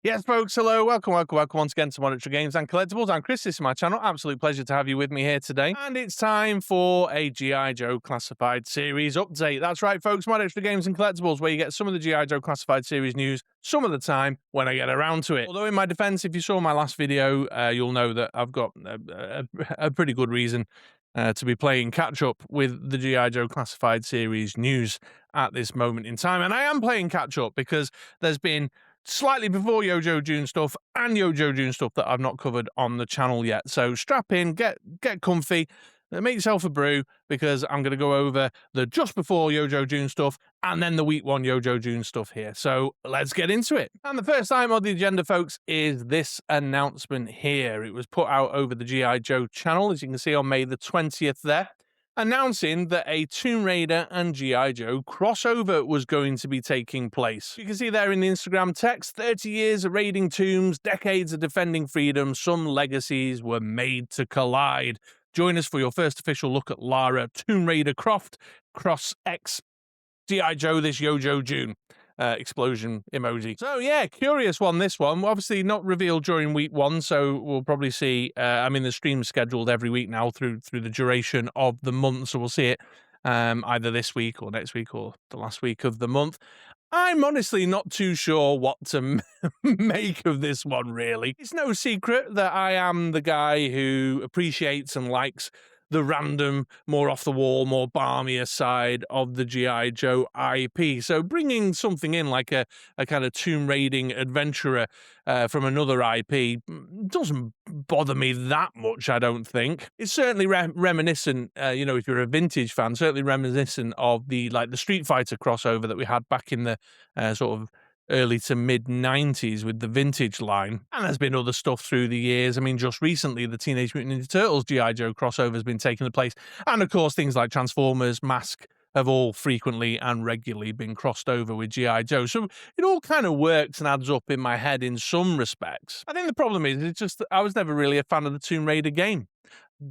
Yes, folks, hello, welcome once again to Monetary Games and Collectibles. I'm Chris, this is my channel. Absolute pleasure to have you with me here today. And it's time for a G.I. Joe Classified Series update. That's right, folks, Monetary Games and Collectibles, where you get some of the G.I. Joe Classified Series news some of the time when I get around to it. Although in my defense, if you saw my last video, you'll know that I've got a pretty good reason to be playing catch-up with the G.I. Joe Classified Series news at this moment in time. And I am playing catch-up because there's been slightly before Yojo June stuff and Yojo June stuff that I've not covered on the channel yet. So strap in, get comfy, make yourself a brew, because I'm going to go over the just before Yojo June stuff and then the week one Yojo June stuff here. So let's get into it. And the first item on the agenda, folks, is this announcement here. It was put out over the G.I. Joe channel, as you can see on May the 20th there, announcing that a Tomb Raider and G.I. Joe crossover was going to be taking place. You can see there in the Instagram text, 30 years of raiding tombs, decades of defending freedom, some legacies were made to collide. Join us for your first official look at Lara, Tomb Raider Croft, Cross X, G.I. Joe this Yojo June. Explosion emoji. So yeah, curious one, this one. Obviously not revealed during week one, so we'll probably see, the stream's scheduled every week now through the duration of the month, so we'll see it either this week or next week or the last week of the month. I'm honestly not too sure what to make of this one, really. It's no secret that I am the guy who appreciates and likes the random, more off-the-wall, more balmier side of the G.I. Joe IP. So bringing something in like a kind of tomb raiding adventurer from another IP doesn't bother me that much, I don't think. It's certainly reminiscent, if you're a vintage fan, certainly reminiscent of the Street Fighter crossover that we had back in the sort of early to mid 90s with the vintage line. And there's been other stuff through the years. I mean, just recently, the Teenage Mutant Ninja Turtles G.I. Joe crossover has been taking place. And of course, things like Transformers, Mask have all frequently and regularly been crossed over with G.I. Joe. So it all kind of works and adds up in my head in some respects. I think the problem is, it's just that I was never really a fan of the Tomb Raider game.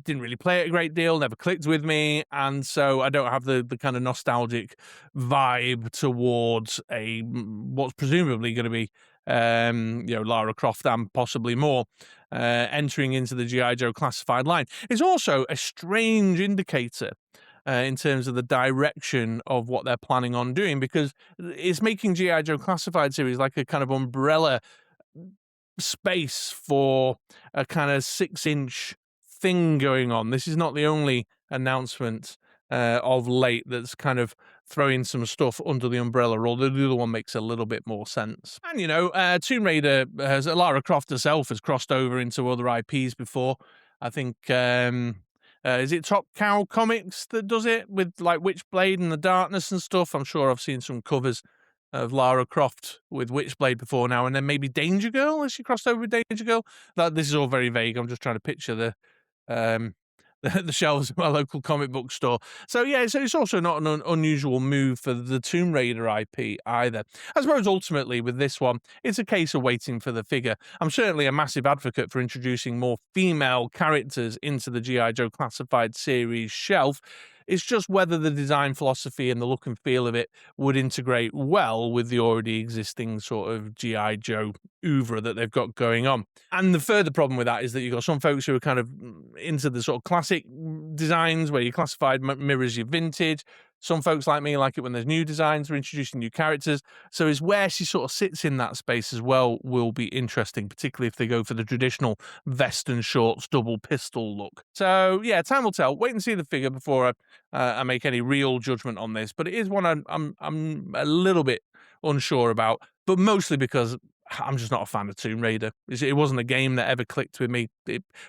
Didn't really play it a great deal, never clicked with me, and so I don't have the kind of nostalgic vibe towards what's presumably going to be Lara Croft and possibly more entering into the G.I. Joe classified line. It's also a strange indicator in terms of the direction of what they're planning on doing, because it's making G.I. Joe classified series like a kind of umbrella space for a kind of 6-inch thing going on. This is not the only announcement of late that's kind of throwing some stuff under the umbrella, although the other one makes a little bit more sense. And Tomb Raider Lara Croft herself has crossed over into other IPs before. I think is it Top Cow Comics that does it with like Witchblade and the Darkness and stuff? I'm sure I've seen some covers of Lara Croft with Witchblade before now, and then maybe Danger Girl. Has she crossed over with Danger Girl? This is all very vague. I'm just trying to picture the shelves of my local comic book store. So yeah, it's also not an unusual move for the Tomb Raider IP either. I suppose ultimately with this one, it's a case of waiting for the figure. I'm certainly a massive advocate for introducing more female characters into the G.I. Joe Classified series shelf. It's just whether the design philosophy and the look and feel of it would integrate well with the already existing sort of G.I. Joe oeuvre that they've got going on. And the further problem with that is that you've got some folks who are kind of into the sort of classic designs where your classified mirrors your vintage. Some folks like me like it when there's new designs or introducing new characters. So it's where she sort of sits in that space as well will be interesting, particularly if they go for the traditional vest and shorts double pistol look. So yeah, time will tell. Wait and see the figure before I make any real judgment on this. But it is one I'm a little bit unsure about, but mostly because I'm just not a fan of Tomb Raider. It wasn't a game that ever clicked with me.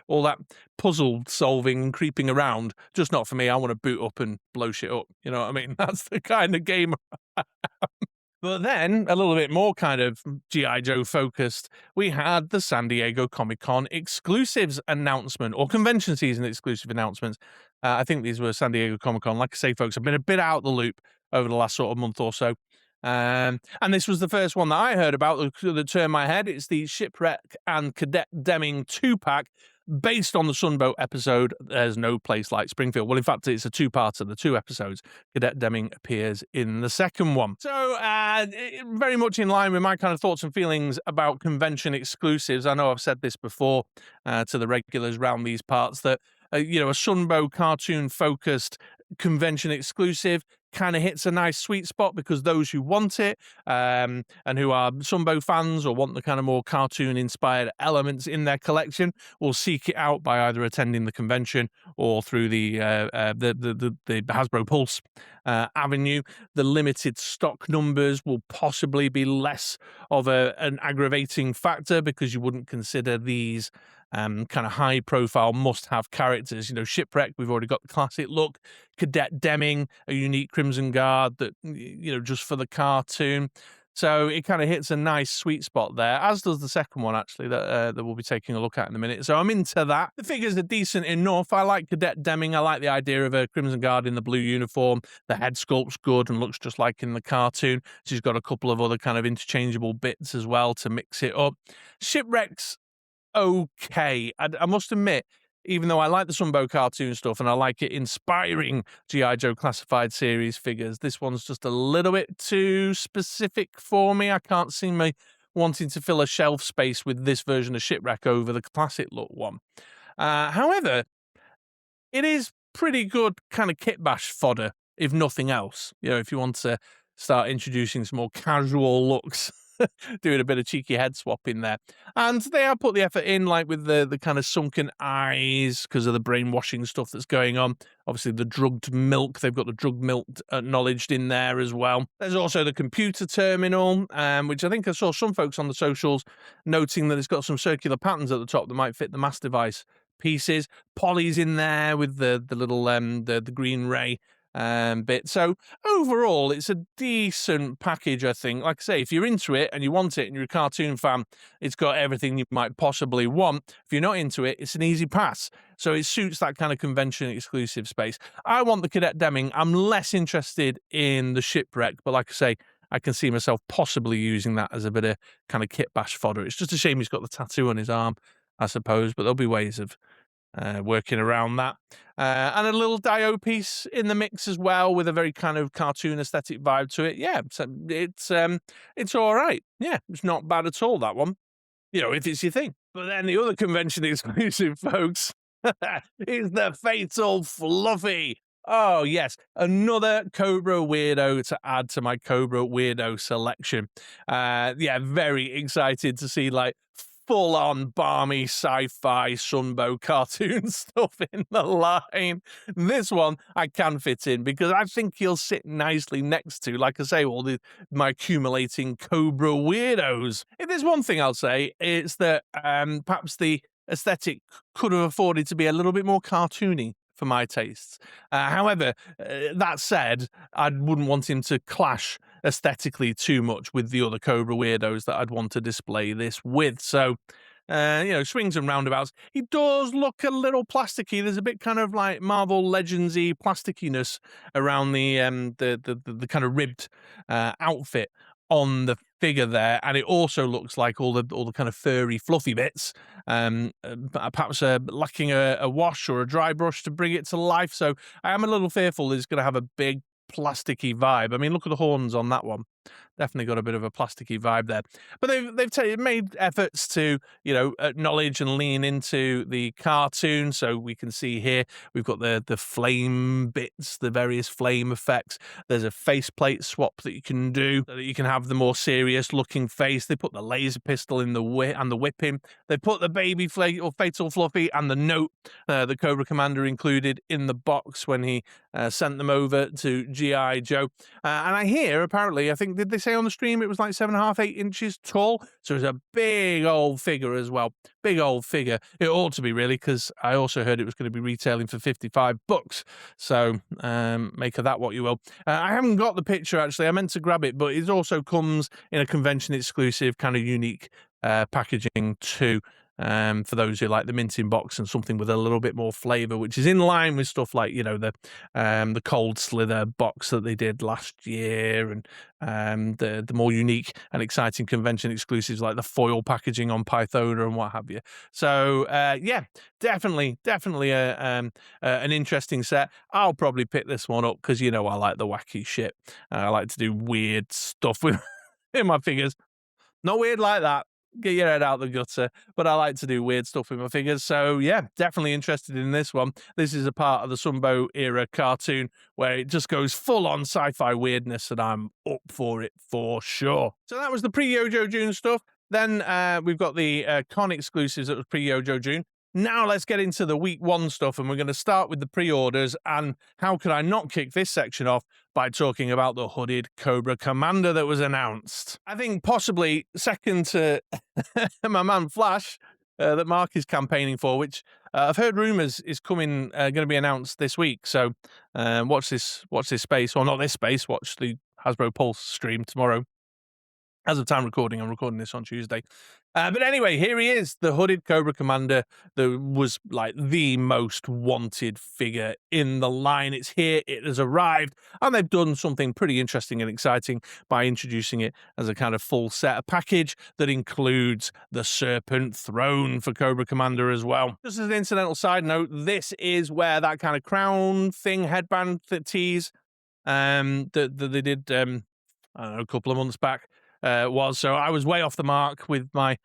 All that puzzle solving and creeping around, just not for me. I want to boot up and blow shit up. You know what I mean? That's the kind of game. But then, a little bit more kind of G.I. Joe focused, we had the San Diego Comic-Con exclusives announcement, or convention season exclusive announcements. I think these were San Diego Comic-Con. Like I say, folks, I've been a bit out the loop over the last sort of month or so. And this was the first one that I heard about that turned my head. It's the Shipwreck and Cadet Deming 2-pack based on the Sunboat episode, There's No Place Like Springfield. Well, in fact, it's a two-parter, the 2 episodes. Cadet Deming appears in the second one. So, very much in line with my kind of thoughts and feelings about convention exclusives. I know I've said this before to the regulars around these parts, that a Sunbow cartoon-focused convention exclusive kind of hits a nice sweet spot, because those who want it and who are Sunbow fans or want the kind of more cartoon inspired elements in their collection will seek it out by either attending the convention or through the Hasbro Pulse avenue. The limited stock numbers will possibly be less of an aggravating factor, because you wouldn't consider these kind of high profile must have characters. Shipwreck, we've already got the classic look. Cadet Deming, a unique Crimson Guard that, just for the cartoon. So it kind of hits a nice sweet spot there, as does the second one, actually, that we'll be taking a look at in a minute. So I'm into that. The figures are decent enough. I like Cadet Deming. I like the idea of a Crimson Guard in the blue uniform. The head sculpt's good and looks just like in the cartoon. She's got a couple of other kind of interchangeable bits as well to mix it up. Shipwreck's okay. I must admit, even though I like the Sunbow cartoon stuff and I like it inspiring G.I. Joe classified series figures, this one's just a little bit too specific for me. I can't see me wanting to fill a shelf space with this version of Shipwreck over the classic look one. However, it is pretty good kind of kit bash fodder, if nothing else. If you want to start introducing some more casual looks, doing a bit of cheeky head swap in there. And they have put the effort in, like with the kind of sunken eyes because of the brainwashing stuff that's going on. Obviously, the drugged milk, they've got the drugged milk acknowledged in there as well. There's also the computer terminal, which I think I saw some folks on the socials noting that it's got some circular patterns at the top that might fit the mass device pieces. Polly's in there with the little the green ray bit. So overall, it's a decent package, I think. Like I say, if you're into it and you want it and you're a cartoon fan, it's got everything you might possibly want. If you're not into it, it's an easy pass. So it suits that kind of convention exclusive space. I want the Cadet Deming. I'm less interested in the Shipwreck, but like I say, I can see myself possibly using that as a bit of kind of kit bash fodder. It's just a shame he's got the tattoo on his arm, I suppose, but there'll be ways of working around that. And a little Dio piece in the mix as well, with a very kind of cartoon aesthetic vibe to it. Yeah, so it's all right. Yeah, it's not bad at all, that one. If it's your thing. But then the other convention exclusive, folks, is the Fatal Fluffy. Oh, yes. Another Cobra weirdo to add to my Cobra weirdo selection. Yeah, very excited to see, like, full-on balmy sci-fi Sunbow cartoon stuff in the line. This one I can fit in because I think he'll sit nicely next to, like I say, all my accumulating Cobra weirdos. If there's one thing I'll say, it's that perhaps the aesthetic could have afforded to be a little bit more cartoony for my tastes. However, that said, I wouldn't want him to clash aesthetically too much with the other Cobra weirdos that I'd want to display this with. So, swings and roundabouts. He does look a little plasticky. There's a bit kind of like Marvel Legends-y plasticiness around the kind of ribbed outfit on the figure there, and it also looks like all the kind of furry, fluffy bits, perhaps lacking a wash or a dry brush to bring it to life. So I am a little fearful it's going to have a big plasticky vibe. I mean, look at the horns on that one. Definitely got a bit of a plasticky vibe there. But they've made efforts to, acknowledge and lean into the cartoon. So we can see here, we've got the flame bits, the various flame effects. There's a faceplate swap that you can do, so that you can have the more serious looking face. They put the laser pistol in the whipping. They put the baby Fatal Fluffy and the note the Cobra Commander included in the box when he sent them over to G.I. Joe. And I hear, apparently, I think, did they say on the stream it was like 7.5, 8 inches tall? So it's a big old figure as well. Big old figure. It ought to be, really, because I also heard it was going to be retailing for $55. So make of that what you will. I haven't got the picture, actually. I meant to grab it, but it also comes in a convention exclusive kind of unique packaging too. for those who like the minting box and something with a little bit more flavor, which is in line with stuff like, the Cold Slither box that they did last year, and the more unique and exciting convention exclusives like the foil packaging on Pythona and what have you. So yeah, definitely an interesting set. I'll probably pick this one up because I like the wacky shit. I like to do weird stuff with in my figures. Not weird like that. Get your head out the gutter. But I like to do weird stuff with my figures. So yeah, definitely interested in this one. This is a part of the Sunbow era cartoon where it just goes full on sci-fi weirdness, and I'm up for it for sure. So that was the pre-Yojo June stuff. Then we've got the con exclusives that was pre-Yojo June. Now let's get into the week one stuff, and we're going to start with the pre-orders. And how could I not kick this section off by talking about the hooded Cobra Commander that was announced? I think possibly second to my man Flash, that Mark is campaigning for, which I've heard rumors is going to be announced this week. So watch this space, or not this space. Watch the Hasbro Pulse stream tomorrow. As of time recording, I'm recording this on Tuesday. But anyway, here he is, the hooded Cobra Commander that was like the most wanted figure in the line. It's here, it has arrived, and they've done something pretty interesting and exciting by introducing it as a kind of full set, a package that includes the Serpent Throne for Cobra Commander as well. Just as an incidental side note, this is where that kind of crown thing, headband tease that they did, I don't know, a couple of months back, was. So I was way off the mark with my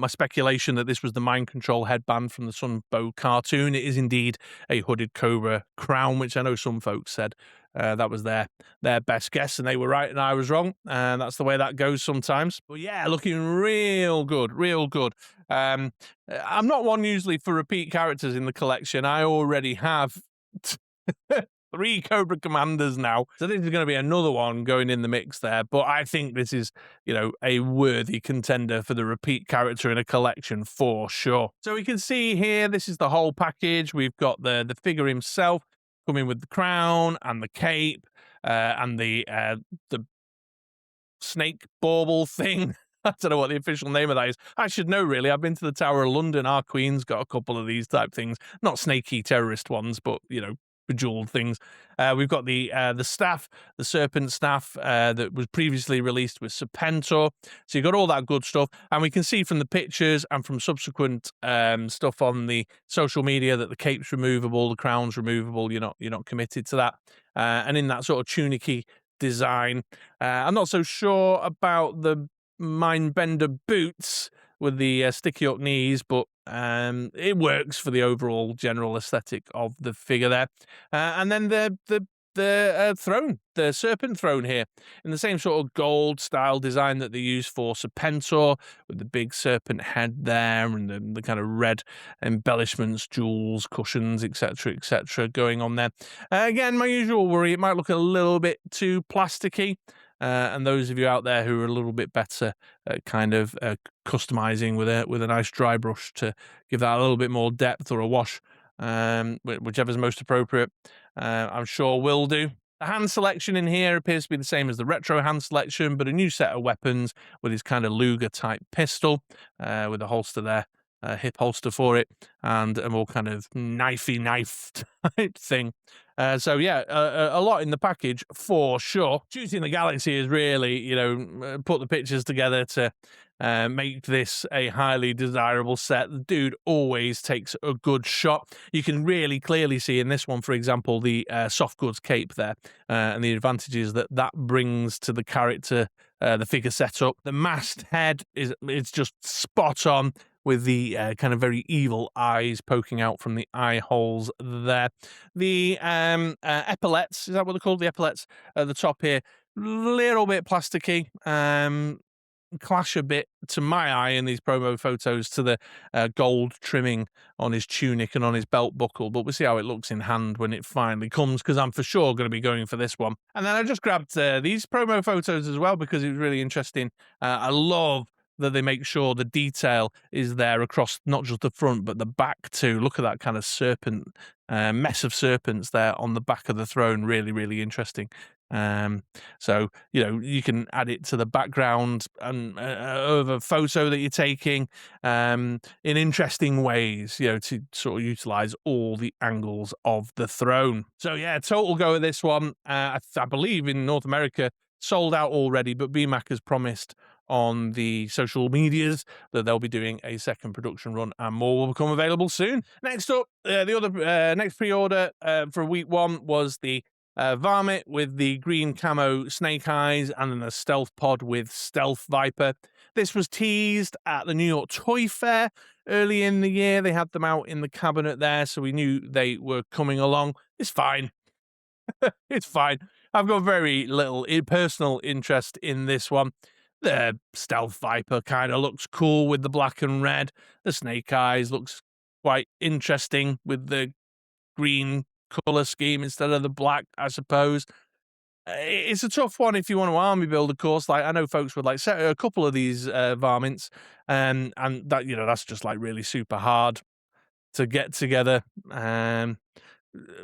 speculation that this was the mind control headband from the Sunbow cartoon. It is indeed a hooded Cobra crown, which I know some folks said that was their best guess, and they were right and I was wrong. And that's the way that goes sometimes. But yeah, looking real good, real good. I'm not one usually for repeat characters in the collection. I already have 3 Cobra Commanders now. So this is going to be another one going in the mix there. But I think this is, a worthy contender for the repeat character in a collection for sure. So we can see here, this is the whole package. We've got the figure himself coming with the crown and the cape and the snake bauble thing. I don't know what the official name of that is. I should know, really. I've been to the Tower of London. Our Queen's got a couple of these type things. Not snaky terrorist ones, but, bejeweled things. We've got the staff, the serpent staff that was previously released with Serpentor. So you've got all that good stuff, and we can see from the pictures and from subsequent stuff on the social media that the cape's removable, the crown's removable. You're not committed to that, and in that sort of tunicky design. I'm not so sure about the Mindbender boots with the sticky up knees, but it works for the overall general aesthetic of the figure there. And then the throne, the serpent throne here, in the same sort of gold style design that they use for Serpentor, with the big serpent head there and the kind of red embellishments, jewels, cushions, etc., going on there. Again, my usual worry, it might look a little bit too plasticky. And those of you out there who are a little bit better at kind of customizing with a nice dry brush to give that a little bit more depth, or a wash, whichever's most appropriate, I'm sure will do. The hand selection in here appears to be the same as the retro hand selection, but a new set of weapons with his kind of Luger type pistol with a holster there. Hip holster for it, and a more kind of knifey knife type thing. So yeah, a lot in the package for sure. Shooting the Galaxy is really, put the pictures together to make this a highly desirable set. The dude always takes a good shot. You can really clearly see in this one, for example, the soft goods cape there, and the advantages that brings to the character, the figure setup. The masthead it's just spot on, with the kind of very evil eyes poking out from the eye holes there. The epaulets, is that what they're called? The epaulets at the top here, little bit plasticky. Clash a bit, to my eye, in these promo photos, to the gold trimming on his tunic and on his belt buckle, but we'll see how it looks in hand when it finally comes, because I'm for sure going to be going for this one. And then I just grabbed these promo photos as well, because it was really interesting. I love that they make sure the detail is there across not just the front but the back too. Look at that kind of serpent mess of serpents there on the back of the throne. Really, really interesting. So, you can add it to the background and of a photo that you're taking in interesting ways, to sort of utilize all the angles of the throne. So, yeah, total go at this one. I believe in North America, sold out already, but BMAC has promised on the social medias that they'll be doing a second production run and more will become available soon. Next up, the other next pre-order for week 1 was the Varmint with the green camo snake eyes and then the stealth pod with stealth viper. This was teased at the New York Toy Fair early in the year. They had them out in the cabinet there, so we knew they were coming along. It's fine. It's fine. I've got very little personal interest in this one. The stealth viper kind of looks cool with the black and red. The snake eyes looks quite interesting with the green color scheme instead of the black, I suppose. It's a tough one if you want to army build, of course. Like, I know folks would like set a couple of these varmints, and that that's just like really super hard to get together.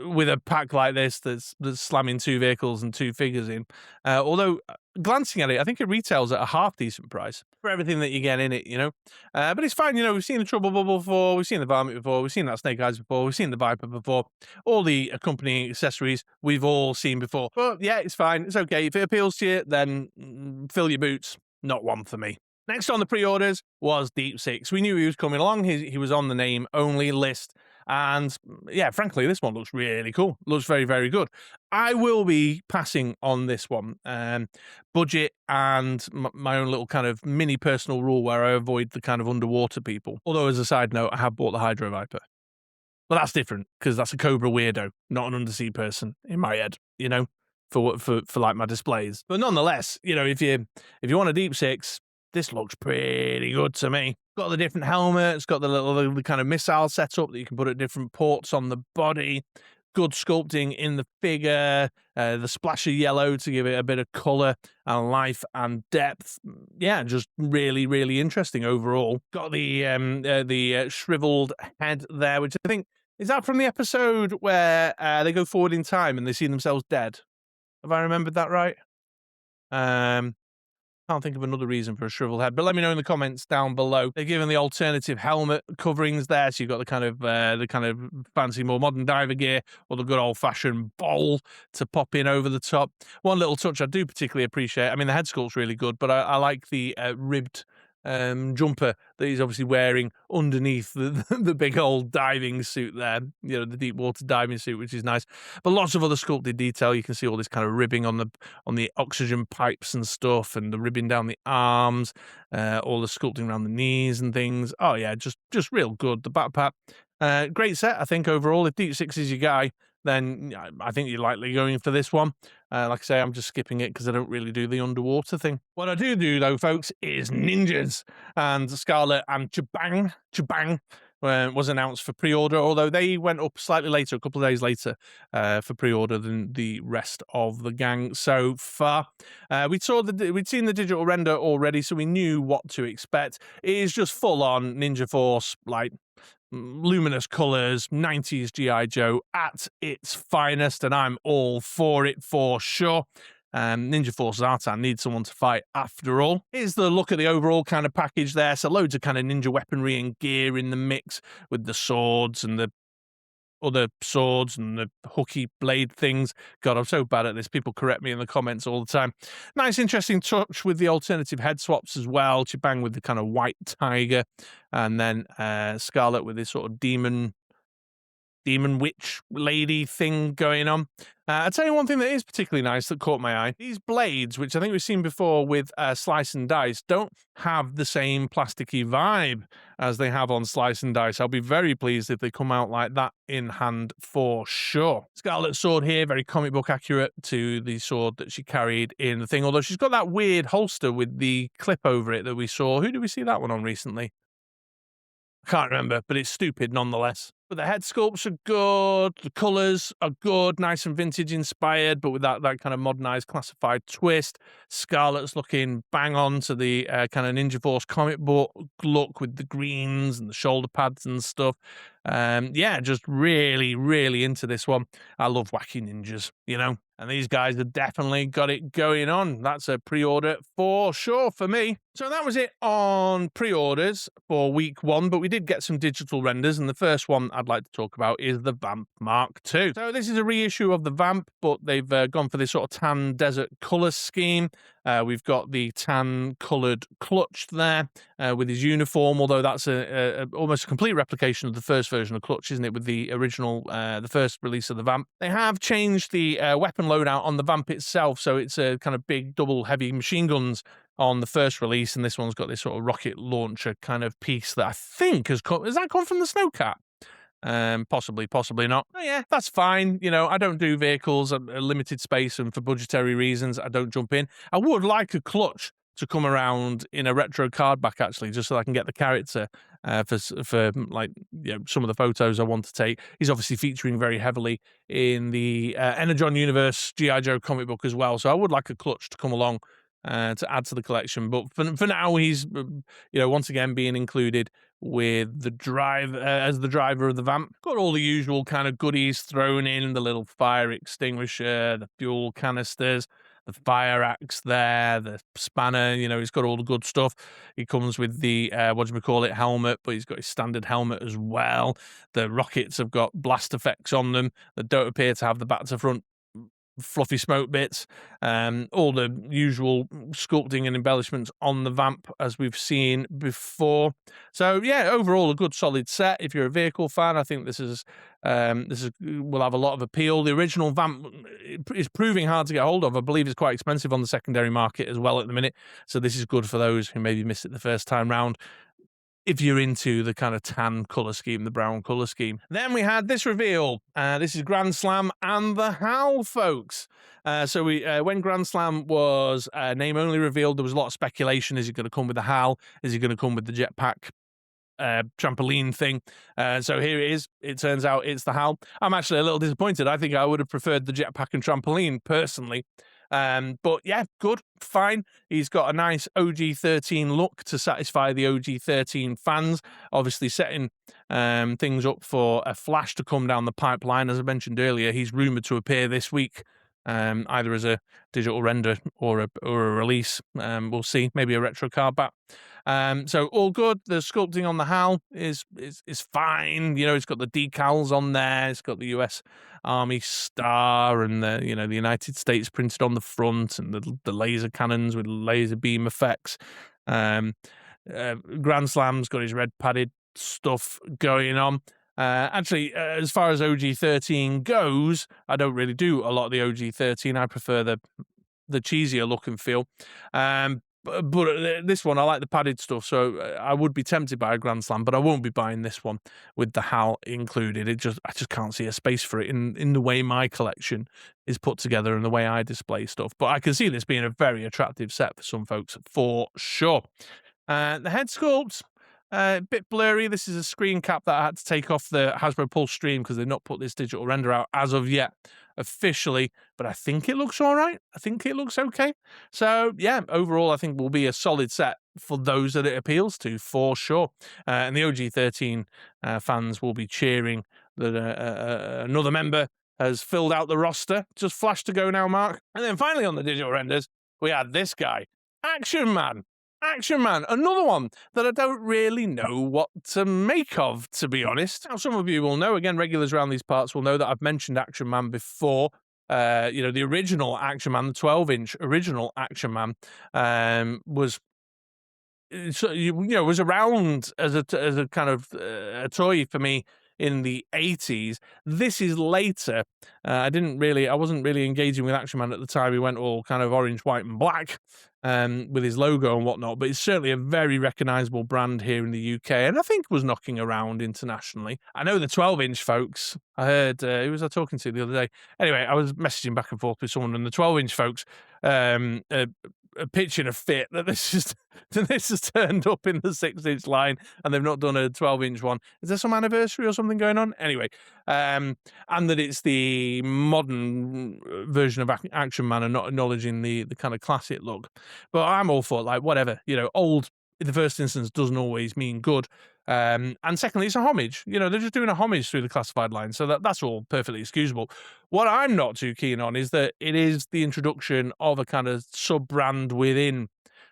With a pack like this that's slamming 2 vehicles and 2 figures in. Although, glancing at it, I think it retails at a half decent price for everything that you get in it, But it's fine, we've seen the Trouble Bubble before, we've seen the Varmint before, we've seen that Snake Eyes before, we've seen the Viper before, all the accompanying accessories we've all seen before. But yeah, it's fine, it's okay. If it appeals to you, then fill your boots. Not one for me. Next on the pre-orders was Deep Six. We knew he was coming along. He was on the name only list. And yeah, frankly, this one looks really cool. Looks very, very good. I will be passing on this one. Budget and my own little kind of mini personal rule where I avoid the kind of underwater people. Although, as a side note, I have bought the Hydro Viper. Well, that's different because that's a Cobra weirdo, not an undersea person in my head, for like my displays. But nonetheless, if you want a Deep Six, this looks pretty good to me. Got the different helmets, got the kind of missile setup that you can put at different ports on the body. Good sculpting in the figure, the splash of yellow to give it a bit of colour and life and depth. Yeah, just really, really interesting overall. Got the shriveled head there, which I think, is that from the episode where they go forward in time and they see themselves dead? Have I remembered that right? Can't think of another reason for a shriveled head, but let me know in the comments down below. They're given the alternative helmet coverings there, so you've got the kind of fancy, more modern diver gear, or the good old-fashioned bowl to pop in over the top. One little touch I do particularly appreciate. I mean, the head sculpt's really good, but I like the ribbed jumper that he's obviously wearing underneath the big old diving suit there, the deep water diving suit, which is nice. But lots of other sculpted detail. You can see all this kind of ribbing on the oxygen pipes and stuff, and the ribbing down the arms, all the sculpting around the knees and things. Oh yeah, just real good. The backpack, great set, I think, overall. If Deep Six is your guy, then I think you're likely going for this one. Like I say, I'm just skipping it because I don't really do the underwater thing. What I do though, folks, is ninjas. And Scarlet and Chubang was announced for pre-order, although they went up slightly later, a couple of days later, for pre-order than the rest of the gang so far. We'd seen the digital render already, so we knew what to expect. It is just full-on Ninja Force, like luminous colours, 90s G.I. Joe at its finest, and I'm all for it for sure. Ninja Force Zartan needs someone to fight after all. Here's the look at the overall kind of package there. So loads of kind of ninja weaponry and gear in the mix with the swords and the other swords and the hooky blade things. God, I'm so bad at this. People correct me in the comments all the time. Nice, interesting touch with the alternative head swaps as well. Chibang with the kind of white tiger, and then Scarlet with this sort of demon witch lady thing going on. I'll tell you one thing that is particularly nice that caught my eye. These blades, which I think we've seen before with Slice and Dice, don't have the same plasticky vibe as they have on Slice and Dice. I'll be very pleased if they come out like that in hand for sure. Scarlet's sword here, very comic book accurate to the sword that she carried in the thing, although she's got that weird holster with the clip over it that we saw. Who did we see that one on recently? I can't remember, but it's stupid nonetheless. But the head sculpts are good, the colours are good, nice and vintage inspired, but with that kind of modernised classified twist. Scarlet's looking bang on to the kind of Ninja Force comic book look with the greens and the shoulder pads and stuff. Yeah, just really, really into this one. I love wacky ninjas, and these guys have definitely got it going on. That's a pre-order for sure for me. So that was it on pre-orders for week 1, but we did get some digital renders, and the first one I'd like to talk about is the Vamp Mark II. So this is a reissue of the Vamp, but they've gone for this sort of tan desert color scheme. We've got the tan colored clutch there with his uniform, although that's almost a complete replication of the first version of Clutch, isn't it, with the original, the first release of the Vamp. They have changed the weapon loadout on the Vamp itself, so it's a kind of big double heavy machine guns on the first release, and this one's got this sort of rocket launcher kind of piece that I think has that come from the Snowcat? Possibly not. Oh, yeah, that's fine. I don't do vehicles at a limited space, and for budgetary reasons, I don't jump in. I would like a clutch to come around in a retro card back, actually, just so I can get the character for like some of the photos I want to take. He's obviously featuring very heavily in the Energon Universe GI Joe comic book as well, so I would like a clutch to come along to add to the collection. But for now, he's once again being included with the drive as the driver of the Vamp. Got all the usual kind of goodies thrown in: the little fire extinguisher, the fuel canisters, the fire axe there, the spanner. He's got all the good stuff. He comes with the helmet, but he's got his standard helmet as well. The rockets have got blast effects on them that don't appear to have the back to front fluffy smoke bits, all the usual sculpting and embellishments on the Vamp as we've seen before. So yeah, overall a good solid set. If you're a vehicle fan, I think this will have a lot of appeal. The original Vamp is proving hard to get hold of. I believe it's quite expensive on the secondary market as well at the minute. So this is good for those who maybe missed it the first time round, if you're into the kind of tan colour scheme, the brown colour scheme. Then we had this reveal. This is Grand Slam and the HAL, folks. So when Grand Slam was name only revealed, there was a lot of speculation. Is he going to come with the HAL? Is he going to come with the jetpack trampoline thing? So here it is. It turns out it's the HAL. I'm actually a little disappointed. I think I would have preferred the jetpack and trampoline personally. But yeah, good, fine. He's got a nice OG-13 look to satisfy the OG-13 fans, obviously setting things up for a Flash to come down the pipeline. As I mentioned earlier, he's rumoured to appear this week, either as a digital render or a release. We'll see, maybe a retro card back. So all good. The sculpting on the HAL is fine. It's got the decals on there. It's got the US Army star and the the United States printed on the front, and the laser cannons with laser beam effects. Grand Slam's got his red padded stuff going on. Actually, as far as OG-13 goes, I don't really do a lot of the OG-13. I prefer the cheesier look and feel. But this one, I like the padded stuff, so I would be tempted by a Grand Slam, but I won't be buying this one with the HAL included. I just can't see a space for it in the way my collection is put together and the way I display stuff. But I can see this being a very attractive set for some folks, for sure. The head sculpt, a bit blurry. This is a screen cap that I had to take off the Hasbro Pulse stream because they've not put this digital render out as of yet officially, but I think it looks all right. I think it looks okay. So yeah, overall I think will be a solid set for those that it appeals to, for sure. And the OG-13 fans will be cheering that another member has filled out the roster. Just Flash to go now, Mark. And then finally on the digital renders, we had this guy, Action Man. Action Man, another one that I don't really know what to make of, to be honest. Now, some of you will know, again, regulars around these parts will know that I've mentioned Action Man before. The original Action Man, the 12-inch original Action Man, was around as a kind of a toy for me in the 80s. This is later. I wasn't really engaging with Action Man at the time. He went all kind of orange, white, and black with his logo and whatnot. But it's certainly a very recognizable brand here in the UK, and I think was knocking around internationally. I know the 12-inch folks. I heard who was I talking to the other day? Anyway, I was messaging back and forth with someone, and the 12-inch folks pitching a fit that this has turned up in the 6-inch line and they've not done a 12-inch one. Is there some anniversary or something going on? Anyway, and that it's the modern version of Action Man and not acknowledging the kind of classic look. But I'm all for, like, whatever, old in the first instance doesn't always mean good. And secondly, it's a homage. They're just doing a homage through the classified line, so that's all perfectly excusable. What I'm not too keen on is that it is the introduction of a kind of sub brand within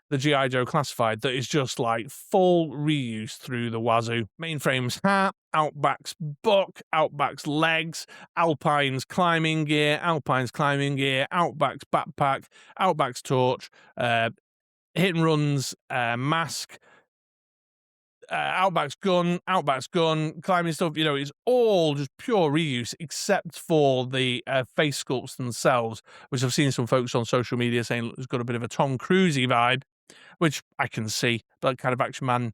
the G.I. Joe classified that is just like full reuse through the wazoo. Mainframe's hat, Outback's buck, Outback's legs, Alpine's climbing gear, Outback's backpack, Outback's torch, Hit and Run's mask, Outback's gun, climbing stuff. It's all just pure reuse, except for the face sculpts themselves, which I've seen some folks on social media saying it's got a bit of a Tom Cruisey vibe, which I can see. That kind of action man,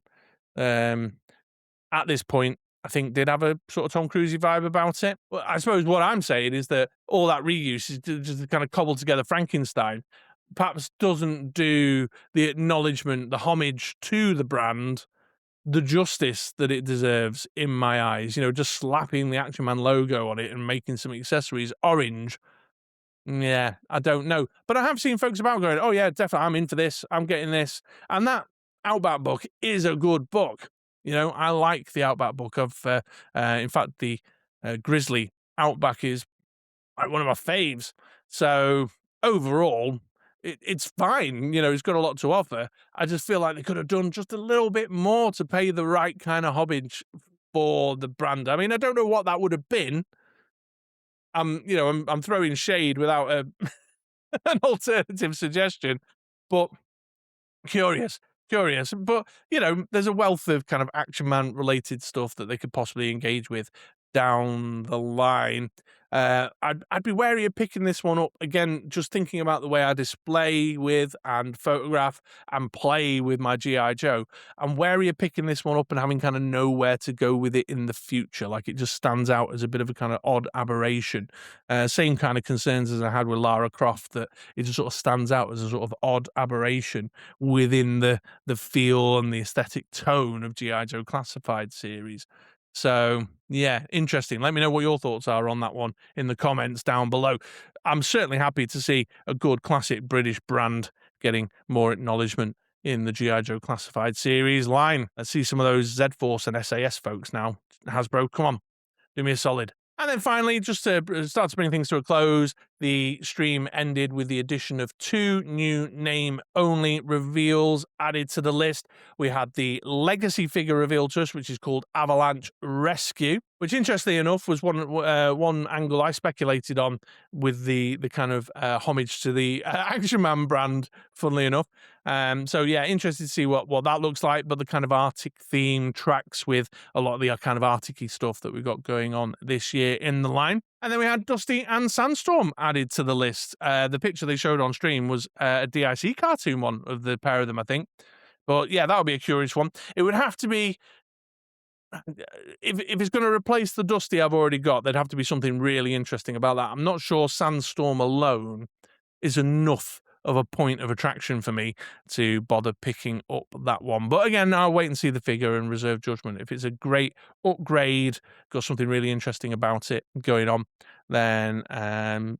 at this point, I think did have a sort of Tom Cruisey vibe about it. Well, I suppose what I'm saying is that all that reuse is just kind of cobbled together Frankenstein. Perhaps doesn't do the acknowledgement, the homage to the brand, the justice that it deserves in my eyes. Just slapping the Action Man logo on it and making some accessories orange. Yeah, I don't know. But I have seen folks about going, oh yeah, definitely, I'm in for this. I'm getting this. And that Outback book is a good book. I like the Outback book. In fact, the Grizzly Outback is like one of my faves. So overall, it's fine. It's got a lot to offer. I just feel like they could have done just a little bit more to pay the right kind of homage for the brand. I mean, I don't know what that would have been. I'm throwing shade without an alternative suggestion, but curious. But there's a wealth of kind of Action Man related stuff that they could possibly engage with down the line. I'd be wary of picking this one up again. Just thinking about the way I display with and photograph and play with my GI Joe, I'm wary of picking this one up and having kind of nowhere to go with it in the future. Like it just stands out as a bit of a kind of odd aberration. Same kind of concerns as I had with Lara Croft, that it just sort of stands out as a sort of odd aberration within the feel and the aesthetic tone of GI Joe Classified series. So yeah, interesting. Let me know what your thoughts are on that one in the comments down below. I'm certainly happy to see a good classic British brand getting more acknowledgement in the G.I. Joe Classified series line. Let's see some of those Z-Force and SAS folks now. Hasbro, come on, do me a solid. And then finally, just to start to bring things to a close, the stream ended with the addition of 2 new name-only reveals added to the list. We had the Legacy figure revealed to us, which is called Avalanche Rescue, which interestingly enough was one angle I speculated on with the kind of homage to the Action Man brand, funnily enough. So yeah, interested to see what that looks like, but the kind of Arctic theme tracks with a lot of the kind of Arctic-y stuff that we've got going on this year in the line. And then we had Dusty and Sandstorm added to the list. The picture they showed on stream was a DIC cartoon one of the pair of them, I think. But yeah, that would be a curious one. It would have to be, if it's going to replace the Dusty I've already got, there'd have to be something really interesting about that. I'm not sure Sandstorm alone is enough of a point of attraction for me to bother picking up that one. But again, I'll wait and see the figure and reserve judgment. If it's a great upgrade, got something really interesting about it going on, then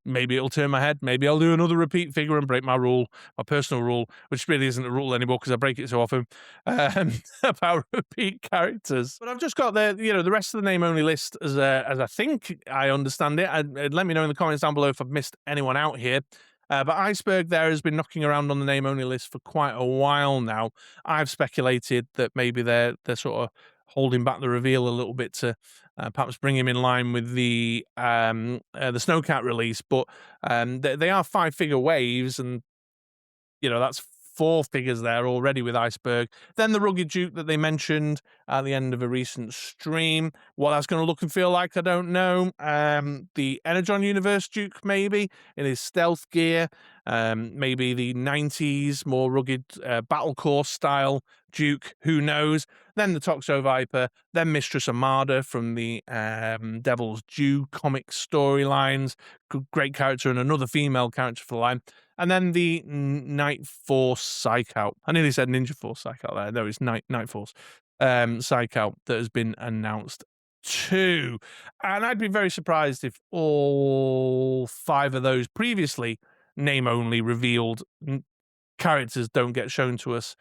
maybe it'll turn my head. Maybe I'll do another repeat figure and break my rule, my personal rule, which really isn't a rule anymore because I break it so often, about repeat characters. But I've just got the rest of the name-only list as I think I understand it. Let me know in the comments down below if I've missed anyone out here. But Iceberg there has been knocking around on the name-only list for quite a while now. I've speculated that maybe they're sort of holding back the reveal a little bit to perhaps bring him in line with the Snowcat release. But they are 5-figure waves, and that's 4 figures there already with Iceberg. Then the Rugged Duke that they mentioned at the end of a recent stream. What that's going to look and feel like, I don't know. The Energon Universe Duke, maybe, in his stealth gear. Maybe the 90s, more rugged battle course style Duke, who knows. Then the Toxo Viper, then Mistress Armada from the Devil's Due comic storylines. Great character and another female character for the line. And then the Night Force Psych Out. I nearly said Ninja Force Psych Out there. No, it's Night Force Psych Out that has been announced too. And I'd be very surprised if all 5 of those previously name-only revealed characters don't get shown to us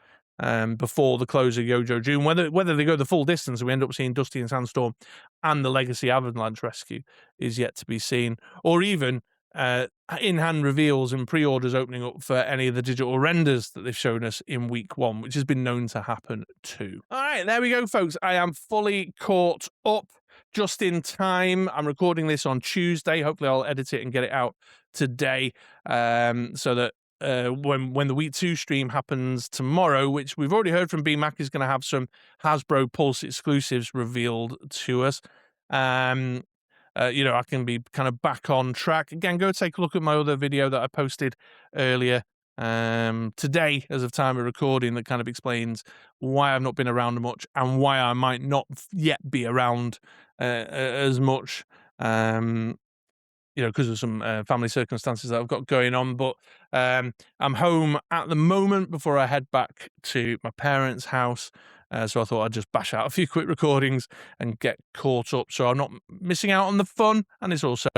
before the close of Yojo June. Whether they go the full distance and we end up seeing Dusty and Sandstorm and the Legacy Avalanche Rescue is yet to be seen, or even in-hand reveals and pre-orders opening up for any of the digital renders that they've shown us in week 1, which has been known to happen too. All right, there we go, folks. I am fully caught up just in time. I'm recording this on Tuesday. Hopefully I'll edit it and get it out today, so that when the week 2 stream happens tomorrow, which we've already heard from BMAC is going to have some Hasbro Pulse exclusives revealed to us. I can be kind of back on track. Again, go take a look at my other video that I posted earlier today as of time of recording that kind of explains why I've not been around much and why I might not yet be around as much. Because of some family circumstances that I've got going on. But I'm home at the moment before I head back to my parents' house. So I thought I'd just bash out a few quick recordings and get caught up so I'm not missing out on the fun. And it's also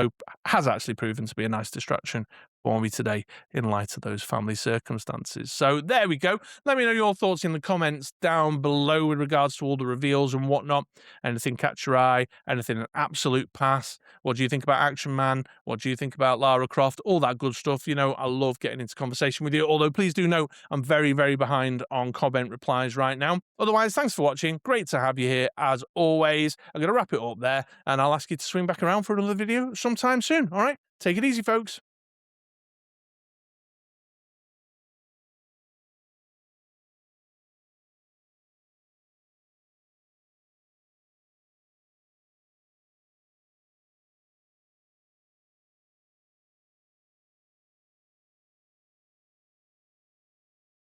has actually proven to be a nice distraction for me today in light of those family circumstances. So there we go. Let me know your thoughts in the comments down below with regards to all the reveals and whatnot. Anything catch your eye? Anything an absolute pass? What do you think about Action Man? What do you think about Lara Croft? All that good stuff. I love getting into conversation with you. Although please do know I'm very, very behind on comment replies right now. Otherwise, thanks for watching. Great to have you here as always. I'm going to wrap it up there and I'll ask you to swing back around for another video sometime soon. All right, take it easy, folks.